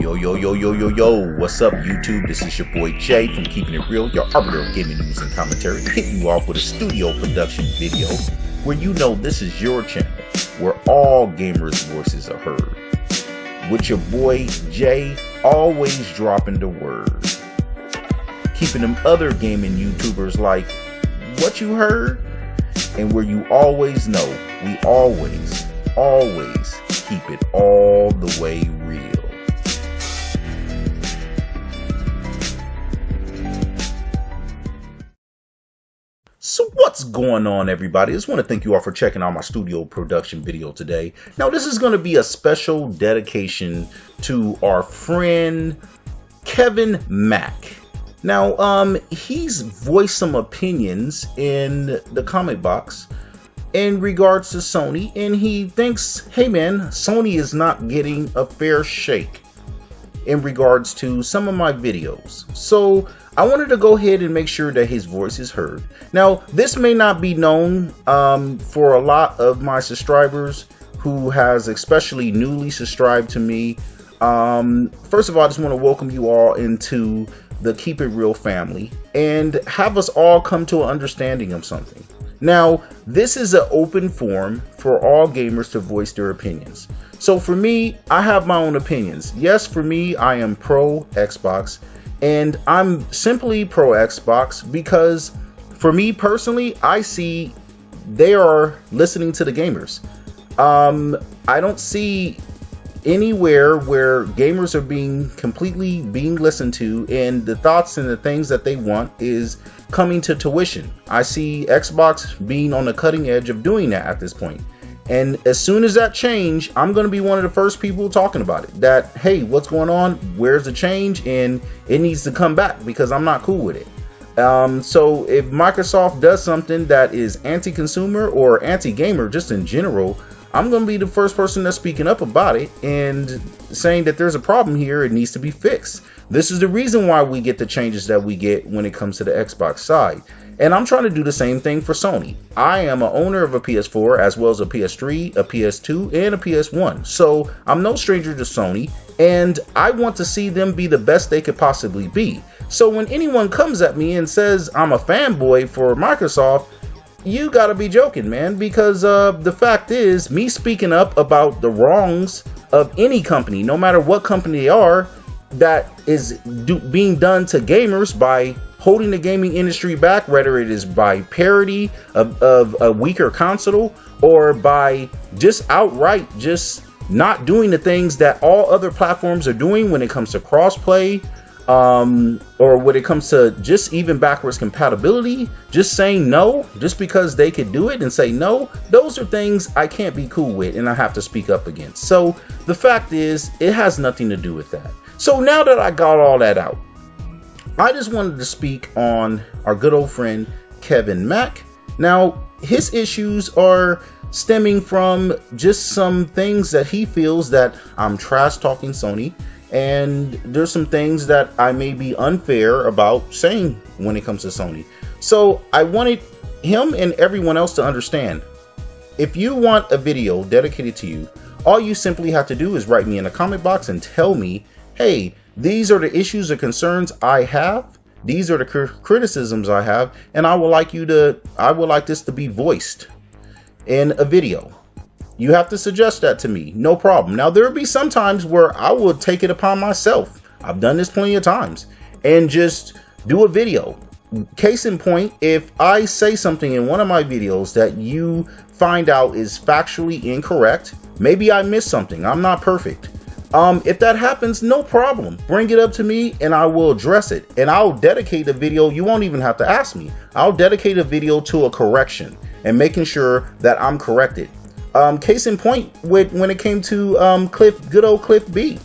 Yo, what's up, YouTube? This is your boy Jay from Keeping It Real, your arbiter of gaming news and commentary, hitting you off with a studio production video where you know this is your channel, where all gamers' voices are heard. With your boy Jay, always dropping the word. Keeping them other gaming YouTubers like, what you heard? And where you always know, we always keep it all the way real. So what's going on, everybody? I just want to thank you all for checking out my studio production video today. Now, this is going to be a special dedication to our friend Kevin Mack. Now, he's voiced some opinions in the comment box in regards to Sony, and he thinks, hey man, Sony is not getting a fair shake in regards to some of my videos. So I wanted to go ahead and make sure that his voice is heard. Now, this may not be known for a lot of my subscribers who has especially newly subscribed to me. First of all, I just want to welcome you all into the Keep It Real family and have us all come to an understanding of something. Now, this is an open forum for all gamers to voice their opinions. So for me, I have my own opinions. Yes, for me, I am pro Xbox, and I'm simply pro Xbox because for me personally, I see they are listening to the gamers. I don't see anywhere where gamers are being completely listened to and the thoughts and the things that they want is coming to tuition. I see Xbox being on the cutting edge of doing that at this point. And as soon as that change, I'm going to be one of the first people talking about it. That, hey, what's going on? Where's the change? And it needs to come back because I'm not cool with it. So if Microsoft does something that is anti-consumer or anti-gamer just in general, I'm going to be the first person that's speaking up about it and saying that there's a problem here. It needs to be fixed. This is the reason why we get the changes that we get when it comes to the Xbox side. And I'm trying to do the same thing for Sony. I am an owner of a PS4 as well as a PS3, a PS2, and a PS1. So I'm no stranger to Sony, and I want to see them be the best they could possibly be. So when anyone comes at me and says I'm a fanboy for Microsoft, you gotta be joking, man, because the fact is, me speaking up about the wrongs of any company, no matter what company they are, that is being done to gamers by holding the gaming industry back, whether it is by parity of a weaker console or by just outright just not doing the things that all other platforms are doing when it comes to crossplay, or when it comes to just even backwards compatibility, just saying no, just because they could do it and say no. Those are things I can't be cool with and I have to speak up against. So the fact is, it has nothing to do with that. So now that I got all that out, I just wanted to speak on our good old friend Kevin Mack. Now, his issues are stemming from just some things that he feels that I'm trash talking Sony, and there's some things that I may be unfair about saying when it comes to Sony. So I wanted him and everyone else to understand, if you want a video dedicated to you, all you simply have to do is write me in the comment box and tell me, hey, these are the issues or concerns I have. These are the criticisms I have, and I would like this to be voiced in a video. You have to suggest that to me, no problem. Now, there will be some times where I will take it upon myself. I've done this plenty of times and just do a video. Case in point, if I say something in one of my videos that you find out is factually incorrect, maybe I missed something. I'm not perfect. If that happens, no problem. Bring it up to me and I will address it. And I'll dedicate a video. You won't even have to ask me. I'll dedicate a video to a correction and making sure that I'm corrected. Case in point, when it came to good old Cliff B,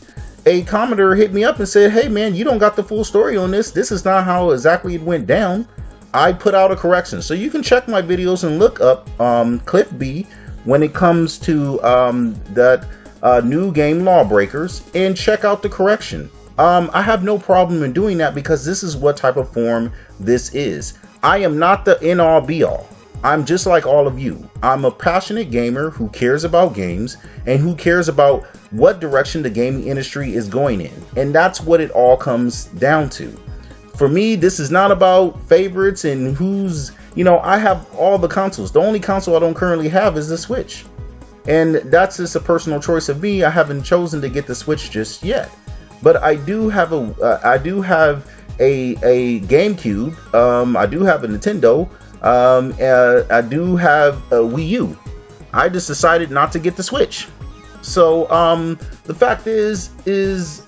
a commenter hit me up and said, hey man, you don't got the full story on this. This is not how exactly it went down. I put out a correction. So you can check my videos and look up Cliff B when it comes to that new game Lawbreakers and check out the correction. I have no problem in doing that because this is what type of form this is. I am not the end all be all. I'm just like all of you. I'm a passionate gamer who cares about games and who cares about what direction the gaming industry is going in. And that's what it all comes down to. For me, this is not about favorites and who's, I have all the consoles. The only console I don't currently have is the Switch. And that's just a personal choice of me. I haven't chosen to get the Switch just yet. But I do have a GameCube. I do have a Nintendo. I do have a Wii U. I just decided not to get the Switch. So the fact is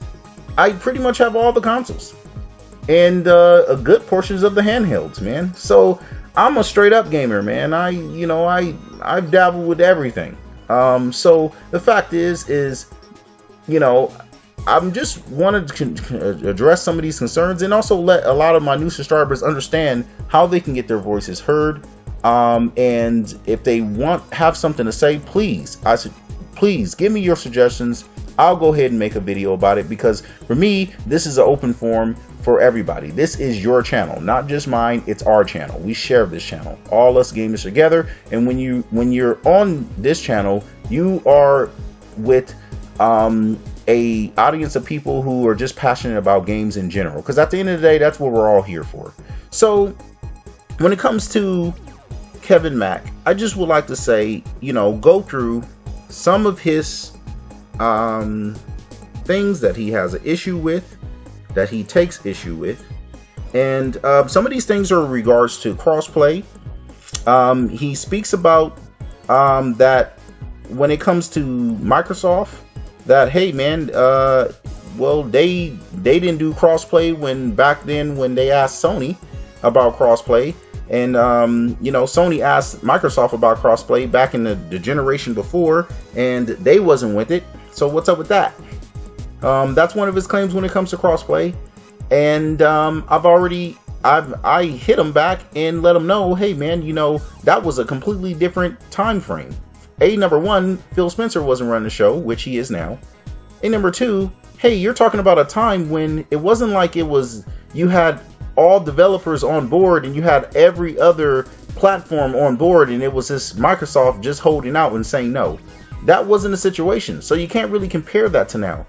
I pretty much have all the consoles and a good portions of the handhelds, man. So I'm a straight up gamer, man. I've dabbled with everything. So the fact is I'm just wanted to address some of these concerns and also let a lot of my new subscribers understand how they can get their voices heard. And if they have something to say, please give me your suggestions. I'll go ahead and make a video about it, because for me, this is an open forum for everybody. This is your channel, not just mine. It's our channel. We share this channel, all us gamers together. And when you're on this channel, you are with a audience of people who are just passionate about games in general, because at the end of the day, that's what we're all here for. So when it comes to Kevin Mack, I just would like to say, go through some of his things that he has an issue with, that he takes issue with, and some of these things are in regards to crossplay. He speaks about that when it comes to Microsoft, that hey man, well they didn't do crossplay when they asked Sony about crossplay, and Sony asked Microsoft about crossplay back in the generation before, and they wasn't with it. So what's up with that? That's one of his claims when it comes to crossplay, and I hit him back and let him know, hey man, that was a completely different time frame. Number one, Phil Spencer wasn't running the show, which he is now. And number two, hey, you're talking about a time when it wasn't like you had all developers on board and you had every other platform on board, and it was just Microsoft just holding out and saying no. That wasn't the situation. So you can't really compare that to now.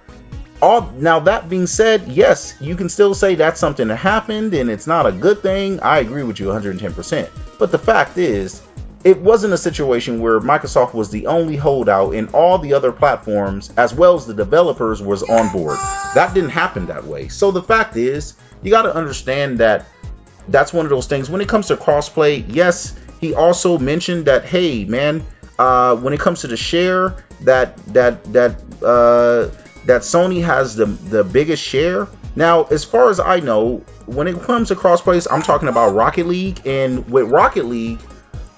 Now that being said, yes, you can still say that's something that happened and it's not a good thing. I agree with you 110%. But the fact is, it wasn't a situation where Microsoft was the only holdout and all the other platforms, as well as the developers, was on board. That didn't happen that way. So the fact is, you got to understand that that's one of those things. When it comes to crossplay, yes, he also mentioned that, hey man, when it comes to the share, that Sony has the biggest share. Now, as far as I know, when it comes to crossplays, I'm talking about Rocket League, and with Rocket League,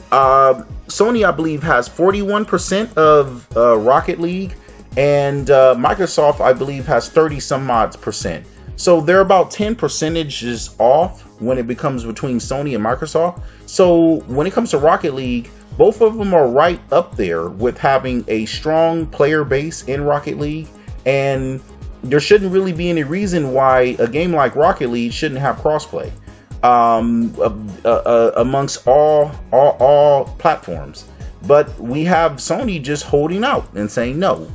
Sony, I believe, has 41% of Rocket League, and Microsoft, I believe, has 30 some odd percent. So they're about 10 percentages off when it becomes between Sony and Microsoft. So when it comes to Rocket League, both of them are right up there with having a strong player base in Rocket League, and there shouldn't really be any reason why a game like Rocket League shouldn't have crossplay amongst all platforms. But we have Sony just holding out and saying no.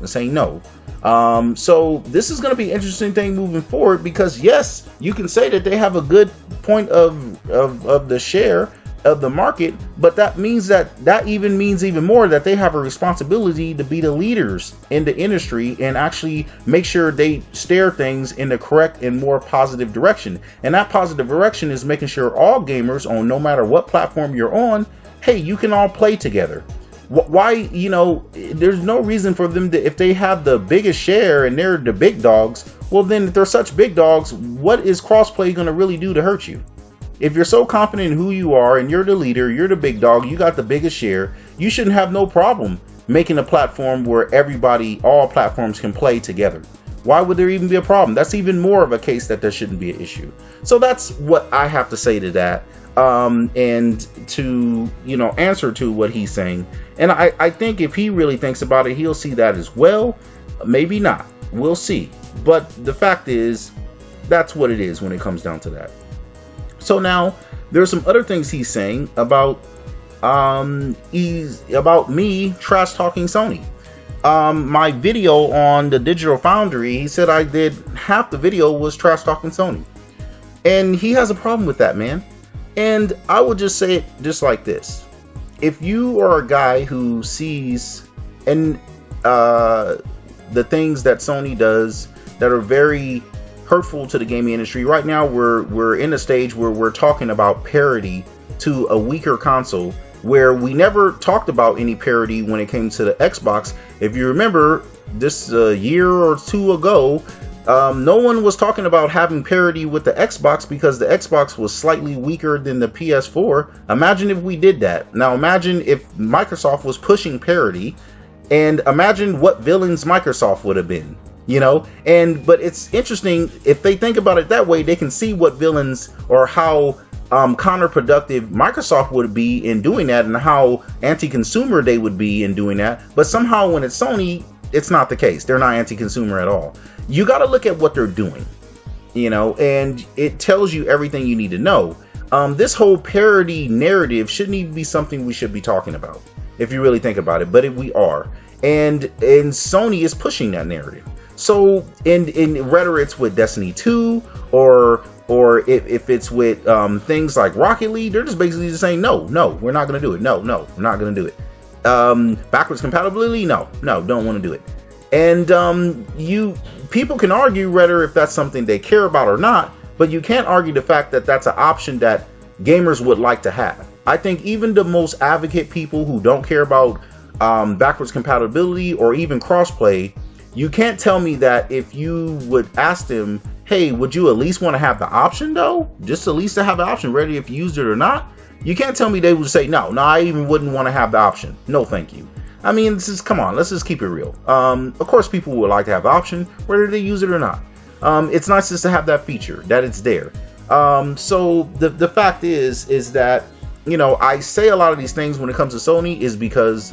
So this is going to be an interesting thing moving forward, because yes, you can say that they have a good point of the share of the market, but that means that means even more that they have a responsibility to be the leaders in the industry and actually make sure they steer things in the correct and more positive direction. And that positive direction is making sure all gamers, on no matter what platform you're on, hey, you can all play together. Why, there's no reason for them to, if they have the biggest share and they're the big dogs, well then if they're such big dogs, what is crossplay going to really do to hurt you? If you're so confident in who you are and you're the leader, you're the big dog, you got the biggest share, you shouldn't have no problem making a platform where all platforms can play together. Why would there even be a problem? That's even more of a case that there shouldn't be an issue. So that's what I have to say to that. And to, answer to what he's saying. And I think if he really thinks about it, he'll see that as well. Maybe not. We'll see. But the fact is, that's what it is when it comes down to that. So now there's some other things he's saying about He's about me trash talking Sony. My video on the Digital Foundry, he said I did half the video was trash talking Sony. And he has a problem with that, man. And I would just say it just like this. If you are a guy who sees and the things that Sony does that are very hurtful to the gaming industry, right now we're in a stage where we're talking about parity to a weaker console, where we never talked about any parity when it came to the Xbox. If you remember, this year or two ago, no one was talking about having parity with the Xbox because the Xbox was slightly weaker than the PS4. Imagine if we did that. Now imagine if Microsoft was pushing parity, and imagine what villains Microsoft would have been, you know? But it's interesting, if they think about it that way, they can see what villains or how counterproductive Microsoft would be in doing that, and how anti-consumer they would be in doing that. But somehow when it's Sony, it's not the case. They're not anti-consumer at all. You got to look at what they're doing, you know, and it tells you everything you need to know. This whole parody narrative shouldn't even be something we should be talking about, if you really think about it, but we are. And Sony is pushing that narrative. So whether it's with Destiny 2 or if it's with things like Rocket League, they're just basically just saying, no, we're not going to do it. No, we're not going to do it. Backwards compatibility, no, don't want to do it. And people can argue whether if that's something they care about or not, but you can't argue the fact that that's an option that gamers would like to have. I think even the most advocate people who don't care about backwards compatibility or even crossplay, you can't tell me that if you would ask them, hey, would you at least want to have the option though? Just at least to have the option, whether if you used it or not. You can't tell me they would say, no, I even wouldn't want to have the option. No, thank you. I mean, come on, let's just keep it real. Of course, people would like to have the option, whether they use it or not. It's nice just to have that feature, that it's there. So the fact is that, you know, I say a lot of these things when it comes to Sony is because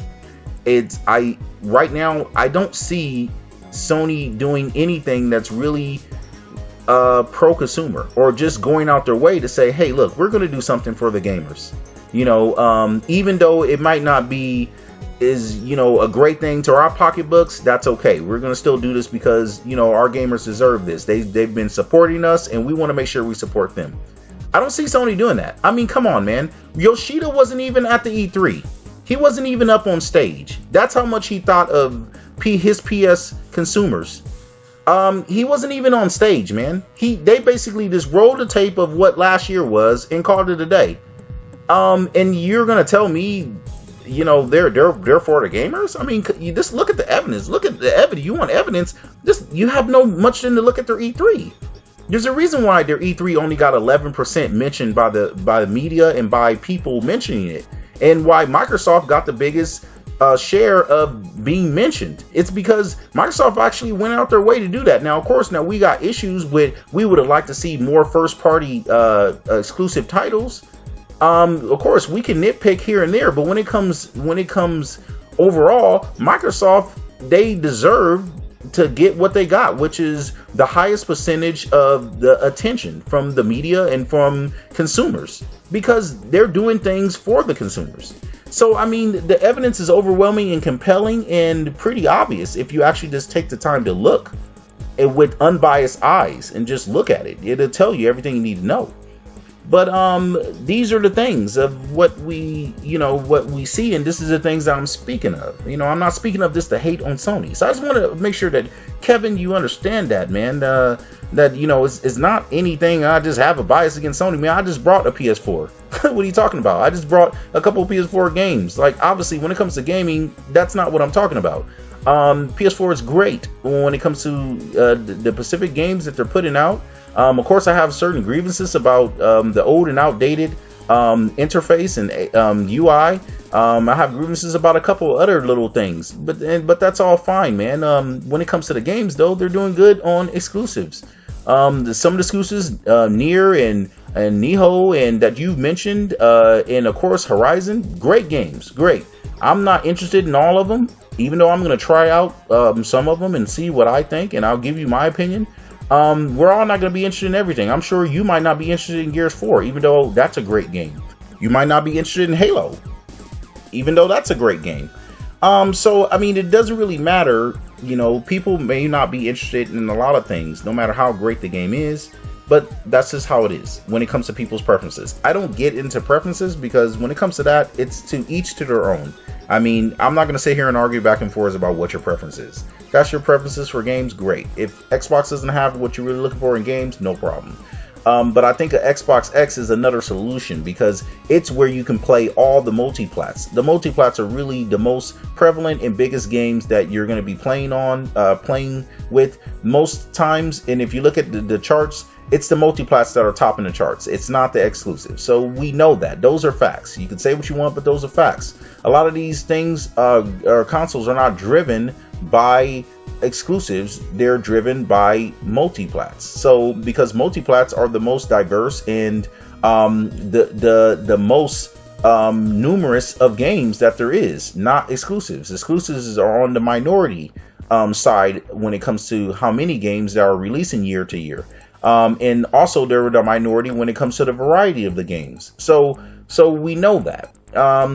right now, I don't see Sony doing anything that's really pro-consumer, or just going out their way to say, hey, look, we're going to do something for the gamers. You know, even though it might not be a great thing to our pocketbooks, that's okay. We're going to still do this because, you know, our gamers deserve this. They've been supporting us, and we want to make sure we support them. I don't see Sony doing that. I mean, come on, man. Yoshida wasn't even at the E3. He wasn't even up on stage. That's how much he thought of his PS consumers. He wasn't even on stage, man. They basically just rolled the tape of what last year was and called it a day. And you're gonna tell me, you know, they're for the gamers? I mean, you just look at the evidence. Look at the evidence. You want evidence? You have no much to look at their E3. There's a reason why their E3 only got 11% mentioned by the media and by people mentioning it, and why Microsoft got the biggest share of being mentioned. It's because Microsoft actually went out their way to do that. Now, of course, we got issues with, we would have liked to see more first-party exclusive titles. Of course, we can nitpick here and there, but when it comes overall, Microsoft, they deserve to get what they got, which is the highest percentage of the attention from the media and from consumers, because they're doing things for the consumers. So, I mean, the evidence is overwhelming and compelling and pretty obvious if you actually just take the time to look with unbiased eyes and just look at it. It'll tell you everything you need to know. But these are the things of what we see, and this is the things that I'm speaking of. You know, I'm not speaking of this to hate on Sony. So I just want to make sure that, Kevin, you understand that, man. That, you know, it's not anything. I just have a bias against Sony, man. I just brought a PS4. What are you talking about? I just brought a couple of PS4 games. Like, obviously, when it comes to gaming, that's not what I'm talking about. PS4 is great when it comes to the specific games that they're putting out. Of course, I have certain grievances about the old and outdated interface and UI. I have grievances about a couple other little things, but that's all fine, man. When it comes to the games, though, they're doing good on exclusives. Some of the exclusives, Nier and Nioh, and that you've mentioned, and of course Horizon, great games, great. I'm not interested in all of them, even though I'm going to try out some of them and see what I think, and I'll give you my opinion. We're all not going to be interested in everything. I'm sure you might not be interested in Gears 4, even though that's a great game. You might not be interested in Halo. even though that's a great game. So I mean, it doesn't really matter. You know, people may not be interested in a lot of things, no matter how great the game is. But that's just how it is when it comes to people's preferences. I don't get into preferences because when it comes to that, it's to each to their own. I mean, I'm not going to sit here and argue back and forth about what your preference is. That's your preferences for games, great. If Xbox doesn't have what you're really looking for in games, no problem. But I think an Xbox X is another solution because it's where you can play all the multiplats. The multiplats are really the most prevalent and biggest games that you're going to be playing with most times. And if you look at the charts, it's the multiplats that are topping the charts. It's not the exclusives. So we know that. Those are facts. You can say what you want, but those are facts. A lot of these things, consoles are not driven by exclusives. They're driven by multiplats. So because multiplats are the most diverse and the most numerous of games that there is, not exclusives. Exclusives are on the minority side when it comes to how many games that are releasing year to year. And also they're the minority when it comes to the variety of the games. So we know that.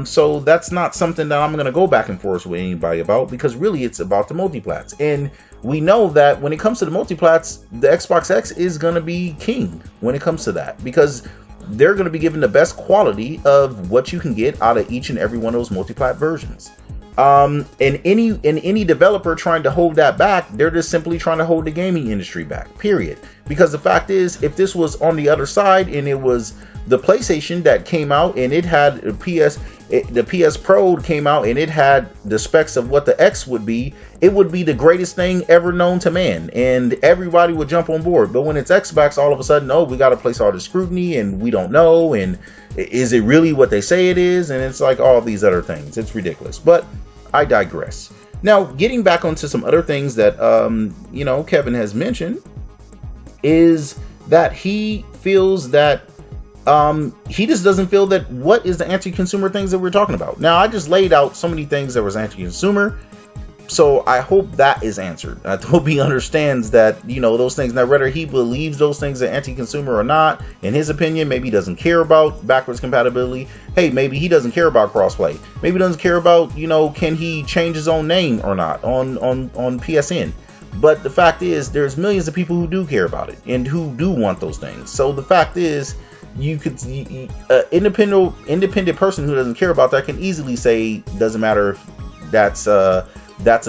So that's not something that I'm going to go back and forth with anybody about, because really it's about the multiplats. And we know that when it comes to the multiplats, the Xbox X is going to be king when it comes to that, because they're going to be given the best quality of what you can get out of each and every one of those multiplat versions. And any developer trying to hold that back, they're just simply trying to hold the gaming industry back, period. Because the fact is, if this was on the other side and it was the PlayStation that came out and it had the PS Pro came out and it had the specs of what the X would be, it would be the greatest thing ever known to man, and everybody would jump on board. But when it's Xbox, all of a sudden, oh, we got to place all the scrutiny and we don't know, and is it really what they say it is? And it's like all these other things. It's ridiculous. But I digress. Now, getting back onto some other things that Kevin has mentioned is that he feels that he just doesn't feel that what is the anti-consumer things that we're talking about. Now, I just laid out so many things that was anti-consumer, so I hope that is answered. I hope he understands that, those things. Now, whether he believes those things are anti-consumer or not, in his opinion, maybe he doesn't care about backwards compatibility. Hey, maybe he doesn't care about crossplay. Maybe he doesn't care about, can he change his own name or not on PSN. But the fact is, there's millions of people who do care about it and who do want those things. So the fact is, independent person who doesn't care about that can easily say doesn't matter if that's a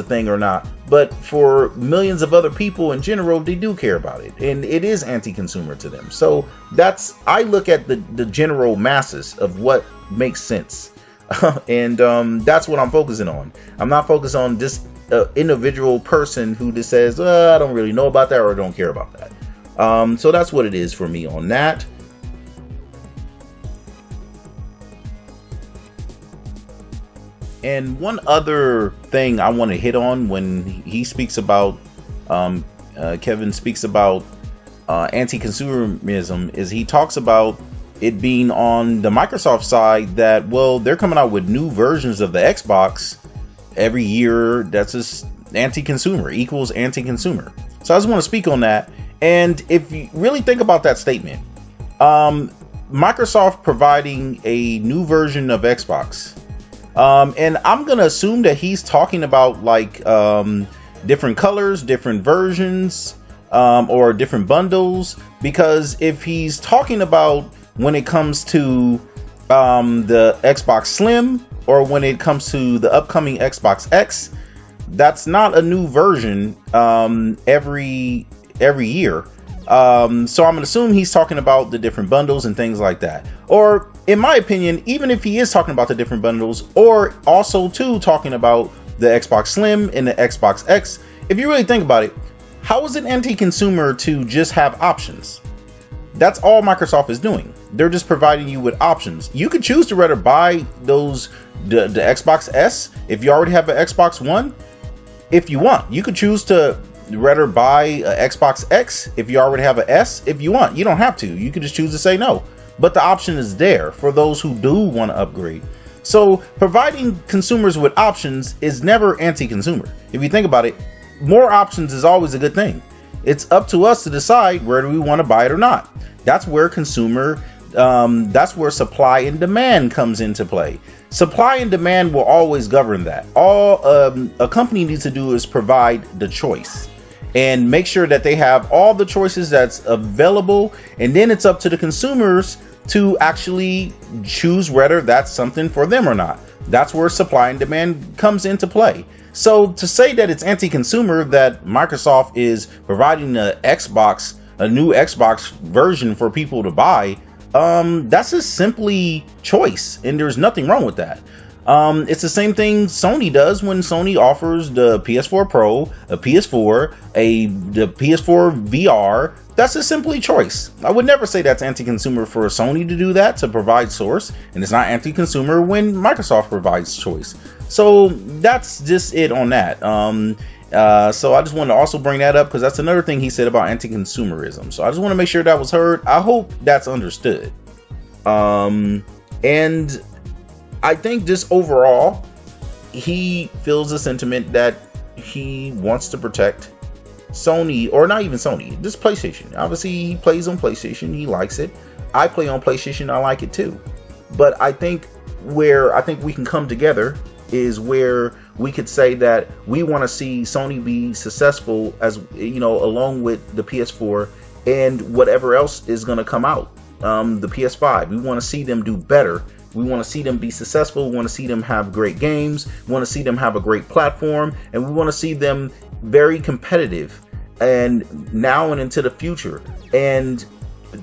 thing or not. But for millions of other people in general, they do care about it, and it is anti-consumer to them. So I look at the general masses of what makes sense. And that's what I'm focusing on. I'm not focused on this individual person who just says, I don't really know about that or don't care about that. So that's what it is for me on that. And one other thing I want to hit on when he speaks about, Kevin speaks about anti-consumerism, is he talks about it being on the Microsoft side that, well, they're coming out with new versions of the Xbox every year. That's just anti-consumer, equals anti-consumer. So I just want to speak on that. And if you really think about that statement, Microsoft providing a new version of Xbox, and I'm going to assume that he's talking about like different colors, different versions, or different bundles, because if he's talking about when it comes to the Xbox Slim or when it comes to the upcoming Xbox X, that's not a new version every year. So I'm gonna assume he's talking about the different bundles and things like that. Or in my opinion, even if he is talking about the different bundles, or also too talking about the Xbox Slim and the Xbox X, if you really think about it, how is it anti-consumer to just have options? That's all Microsoft is doing. They're just providing you with options. You could choose to rather buy the Xbox S if you already have an Xbox One. If you want, you could choose to rather buy a Xbox X if you already have an S. If you want, you don't have to. You could just choose to say no. But the option is there for those who do want to upgrade. So providing consumers with options is never anti-consumer. If you think about it, more options is always a good thing. It's up to us to decide whether we want to buy it or not. That's where that's where supply and demand comes into play. Supply and demand will always govern that. All a company needs to do is provide the choice and make sure that they have all the choices that's available, and then it's up to the consumers to actually choose whether that's something for them or not. That's where supply and demand comes into play. So to say that it's anti-consumer that Microsoft is providing a new Xbox version for people to buy, that's just simply choice, and there's nothing wrong with that. It's the same thing Sony does when Sony offers the PS4 Pro, a PS4, the PS4 VR. That's just simply choice. I would never say that's anti-consumer for Sony to do that, to provide source, and it's not anti-consumer when Microsoft provides choice. So that's just it on that. So I just wanted to also bring that up because that's another thing he said about anti-consumerism. So I just want to make sure that was heard. I hope that's understood. And I think just overall, he feels the sentiment that he wants to protect Sony, or not even Sony, just PlayStation. Obviously, he plays on PlayStation. He likes it. I play on PlayStation. I like it too. But I think where we can come together is where we could say that we want to see Sony be successful, as you know, along with the PS4 and whatever else is going to come out. The PS5, we want to see them do better. We want to see them be successful. We want to see them have great games. We want to see them have a great platform, and we want to see them very competitive and now and into the future. And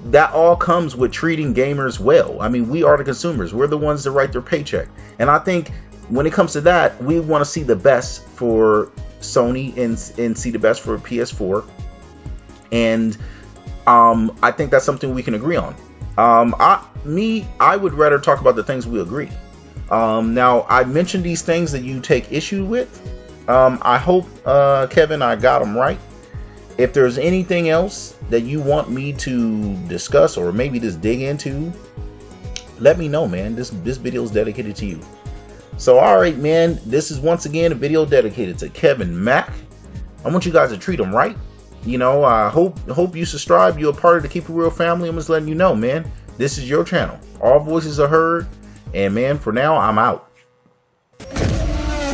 that all comes with treating gamers well. I mean, we are the consumers. We're the ones that write their paycheck. And I think when it comes to that, we want to see the best for Sony and see the best for PS4. And I think that's something we can agree on. I would rather talk about the things we agree. Now, I mentioned these things that you take issue with. I hope, Kevin, I got them right. If there's anything else that you want me to discuss or maybe just dig into, let me know, man. This video is dedicated to you. So, all right, man. This is once again a video dedicated to Kevin Mack. I want you guys to treat him right. You know, I hope you subscribe. You're a part of the Keep It Real family. I'm just letting you know, man. This is your channel. All voices are heard. And, man, for now, I'm out.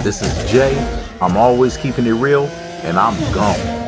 This is Jay. I'm always keeping it real, and I'm gone.